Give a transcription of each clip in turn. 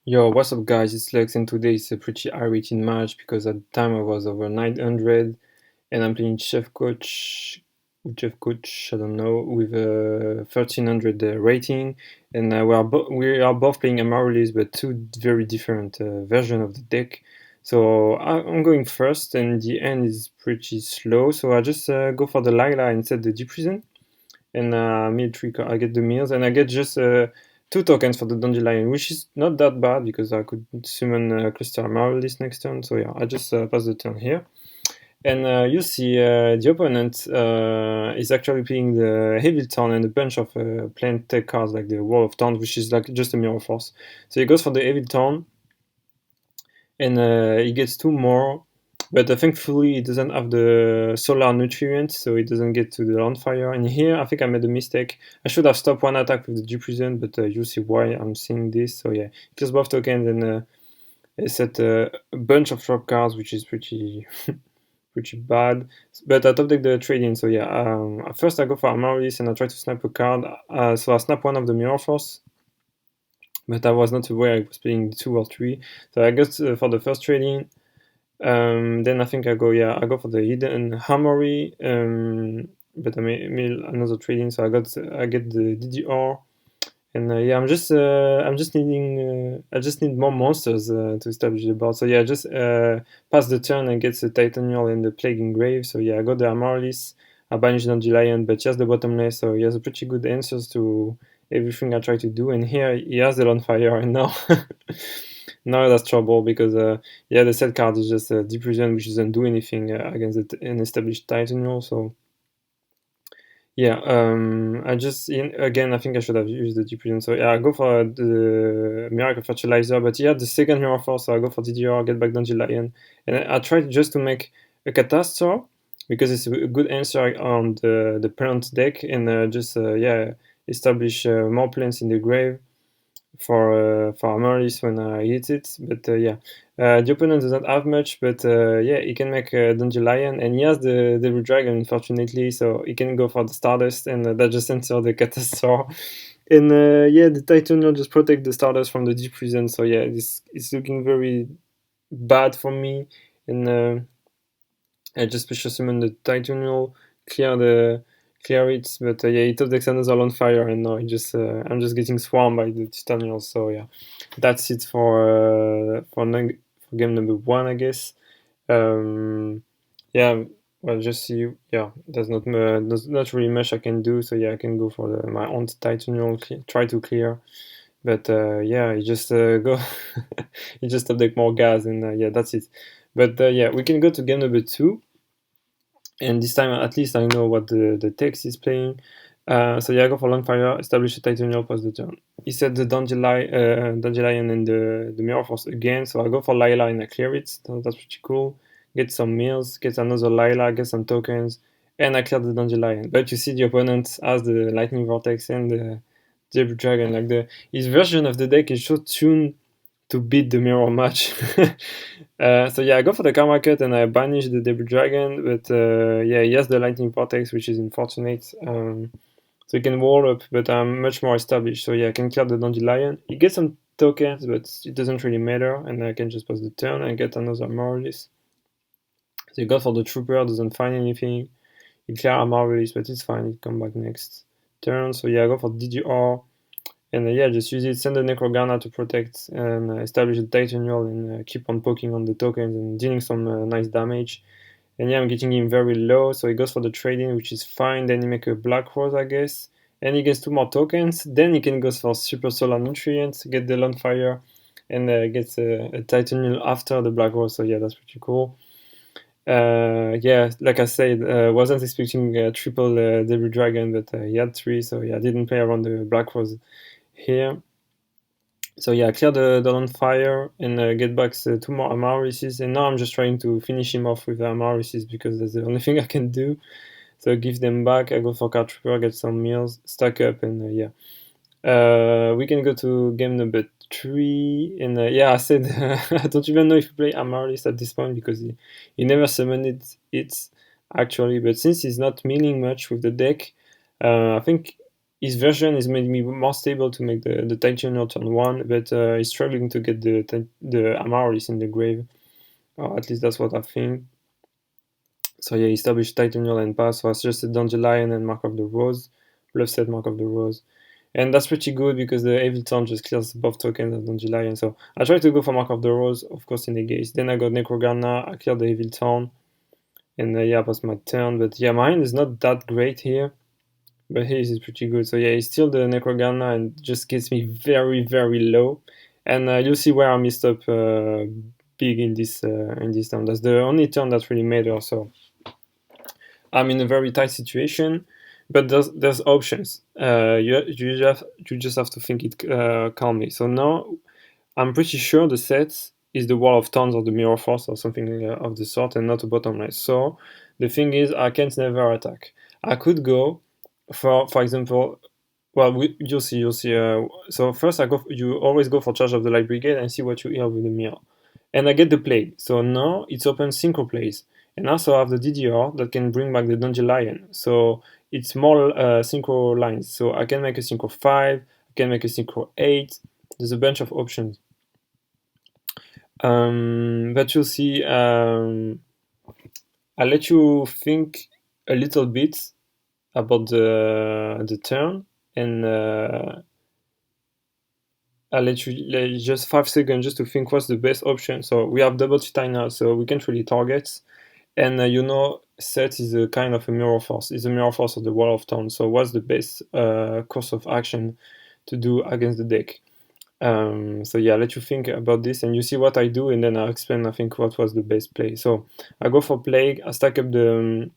Yo, what's up guys, it's Lex and today is a pretty high rating match because at the time I was over 900 and I'm playing Chef Coach, I don't know, with a 1300 rating, and we are both playing Amaryllis but two very different versions of the deck. So I'm going first and the end is pretty slow, so I just go for the Lila instead the Deep Prison and I get the meals, and I get just two tokens for the Dandelion, which is not that bad because I could summon Cluster Amaryllis next turn. So yeah, I just pass the turn here. And you see the opponent is actually playing the Heavy Town and a bunch of plant tech cards like the Wall of Towns, which is like just a Mirror Force. So he goes for the Heavy Town, and he gets two more, but thankfully it doesn't have the solar nutrients, so it doesn't get to the on fire. And here I think I made a mistake. I should have stopped one attack with the Deep Prison, but you'll see why I'm seeing this. So yeah, kills both tokens, and I set a bunch of drop cards, which is pretty pretty bad. But I top deck the trading. So yeah, first I go for Amaryllis and I try to snap a card. So I snap one of the Mirror Force, but I was not aware I was playing 2 or 3. So I got for the first trading. Then I think I go for the hidden Hammery, but I made another trading, so I get the DDR, and yeah, I'm just needing I just need more monsters to establish the board. So yeah, I just pass the turn and get the Tytaial and the Plaguing Grave. So yeah, I got the Amaryllis, I banish Dandelion, but just the bottomless. So he has a pretty good answers to everything I try to do, and here he has the on fire, and now now that's trouble because yeah, the set card is just a Deep Prison, which doesn't do anything against an established Titan. So yeah, again, I think I should have used the Deep Prison. So yeah, I go for the Miracle Fertilizer, but yeah, the second Mirror Force, so I go for DDR, get back Dandelion, and I tried just to make a Catastrophe because it's a good answer on the plant deck, and just yeah, establish more plants in the grave for Amaryllis when I hit it. But yeah, the opponent doesn't have much, but yeah, he can make Dandelion, and he has the Devil Dragon, unfortunately, so he can go for the Stardust, and that just enter the Catastrophe. And yeah, the Titan will just protect the Stardust from the Deep Prison, so yeah, this is looking very bad for me. And I just special summon the Titanal, clear the clear it, but yeah, it takes another on fire, and now I'm just getting swarmed by the Titanial. So yeah, that's it for game number one, I guess. Yeah, well, just see, yeah, there's not really much I can do. So yeah, I can go for my own Titanial, try to clear, but yeah, you just go, you just update more gas, and yeah, that's it. But yeah, we can go to game number two, and this time at least I know what the text is playing. So yeah, I go for Longfire, establish a Titanial, pass the turn. He said the Dandelion and the Mirror Force again, so I go for Lila and I clear it. So that's pretty cool. Get some meals, get another Lila, get some tokens, and I clear the Dandelion. But you see the opponent has the Lightning Vortex and the Zebra Dragon. Like his version of the deck is so tuned to beat the mirror match. So yeah, I go for the Karma Cut and I banish the Devil Dragon, but yeah, he has the Lightning Vortex, which is unfortunate. So he can wall up, but I'm much more established. So yeah, I can clear the Dandelion. He gets some tokens, but it doesn't really matter, and I can just pass the turn and get another Amaryllis. So he goes for the Trooper, doesn't find anything. He clear Amaryllis, but it's fine, he come back next turn. So yeah, I go for DDR. And yeah, just use it, send the Necrogana to protect and establish the Titanial, and keep on poking on the tokens and dealing some nice damage. And yeah, I'm getting him very low, so he goes for the trading, which is fine. Then he make a Black Rose, I guess. And he gets 2 more tokens. Then he can go for Super Solar Nutrients, get the Lone Fire, and gets a Titanial after the Black Rose. So yeah, that's pretty cool. Yeah, like I said, wasn't expecting a triple Devil Dragon, but he had 3, so yeah, I didn't play around the Black Rose here. So yeah, clear the on fire and get back 2 more Amaryllis, and now I'm just trying to finish him off with the Amaryllis because that's the only thing I can do. So give them back, I go for Card Trooper, get some meals, stack up, and yeah. We can go to game number 3, and yeah, I said I don't even know if you play Amaryllis at this point because he never summoned it actually, but since he's not milling much with the deck, I think his version is made me more stable to make the Tytaial turn 1, but he's struggling to get the Amaryllis in the grave, or at least that's what I think. So yeah, he established Tytaial and pass, so I suggested Dandelion and Mark of the Rose, bluff set Mark of the Rose. And that's pretty good because the Evil Turn just clears both tokens of Dandelion. So I tried to go for Mark of the Rose, of course, in the gates. Then I got Necrogarna, I cleared the Evil Turn. And yeah, it was my turn. But yeah, my hand is not that great here. But his is pretty good. So yeah, he's still the Necrogarna and just gets me very, very low. And you'll see where I messed up big in this turn. That's the only turn that really matters. So I'm in a very tight situation. But there's options. You just have to think it calmly. So now I'm pretty sure the set is the Wall of Thorns or the Mirror Force or something of the sort, and not a bottom line. So the thing is, I can't never attack. I could go for example. Well, you'll see. So first, you always go for Charge of the Light Brigade and see what you hear with the mirror. And I get the play. So now it's open synchro plays. And also I have the DDR that can bring back the Dandelion. So it's more synchro lines. So I can make a synchro 5, I can make a synchro 8. There's a bunch of options. But you'll see, I'll let you think a little bit about the turn, and I'll let you just 5 seconds just to think what's the best option. So we have double Tytaial, so we can't really target. And set is a kind of a mirror force. It's a mirror force of the Wall of Thorns. So what's the best course of action to do against the deck? So yeah, I'll let you think about this, and you see what I do, and then I'll explain, I think, what was the best play. So I go for Plague. I stack up the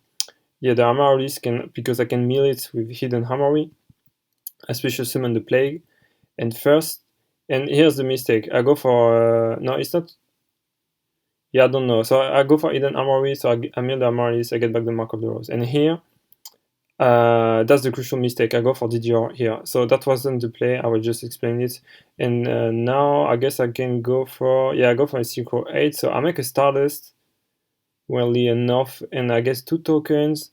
Amaryllis because I can mill it with Hidden Hammery. I special summon the Plague, and here's the mistake. I go for no, it's not. Yeah, I don't know. So I go for Hidden Hammery. So I mill the Amaryllis. I get back the Mark of the Rose, and here. That's the crucial mistake. I go for DDR here. So that wasn't the play. I will just explain it. And now I guess I can go for I go for a synchro 8. So I make a Stardust, weirdly enough, and I guess 2 tokens,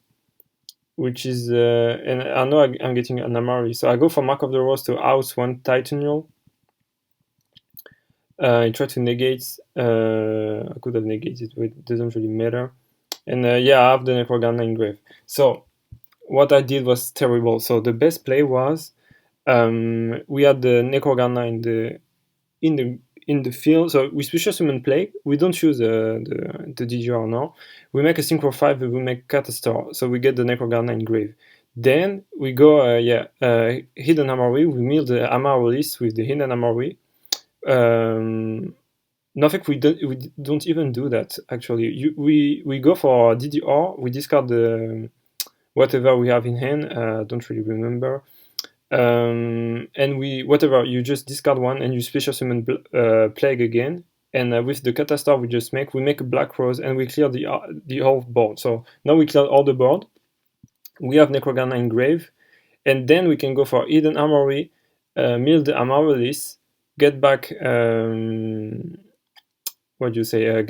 which is and I know I'm getting an Amaryllis. So I go for Mark of the Rose to house 1 Tytaial. I try to negate. I could have negated, but it doesn't really matter. And I have the Necrogarna in grave. So what I did was terrible. So the best play was we had the Necrogarna in the field. So we special summon Plague. We don't choose the DGR now. We make a synchro 5. We make Catastar. So we get the Necrogarna in grave. Then we go Hidden Hammery. We mill the Amaryllis with the Hidden Hammery. Nothing. We don't even do that actually. We go for DDR. We discard the whatever we have in hand. Don't really remember. And you just discard 1 and you special summon Plague again. And with the Catastar we make a Black Rose and we clear the whole board. So now we clear all the board. We have Necrogarna in grave, and then we can go for Hidden Hammery, mill the Amaryllis, get back get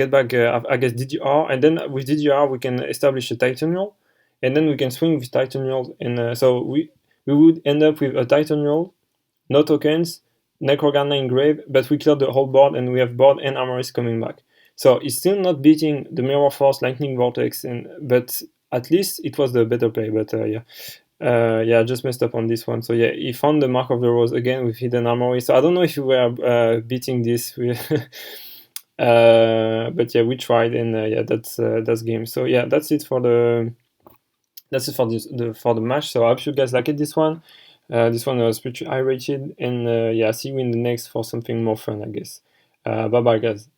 back I guess DDR, and then with DDR we can establish a Tytaial, and then we can swing with Tytaial, and so we would end up with a Tytaial, no tokens, Necrogarna in grave, but we clear the whole board and we have board and Amaryllis coming back. So it's still not beating the Mirror Force, Lightning Vortex, but at least it was the better play. But I just messed up on this one. So yeah, he found the Mark of the Rose again with Hidden Hammery. So I don't know if you were beating this, but yeah, we tried, and that's game. So yeah, that's it for the match. So I hope you guys liked this one. This one was pretty high rated, and see you in the next for something more fun, I guess. Bye bye, guys.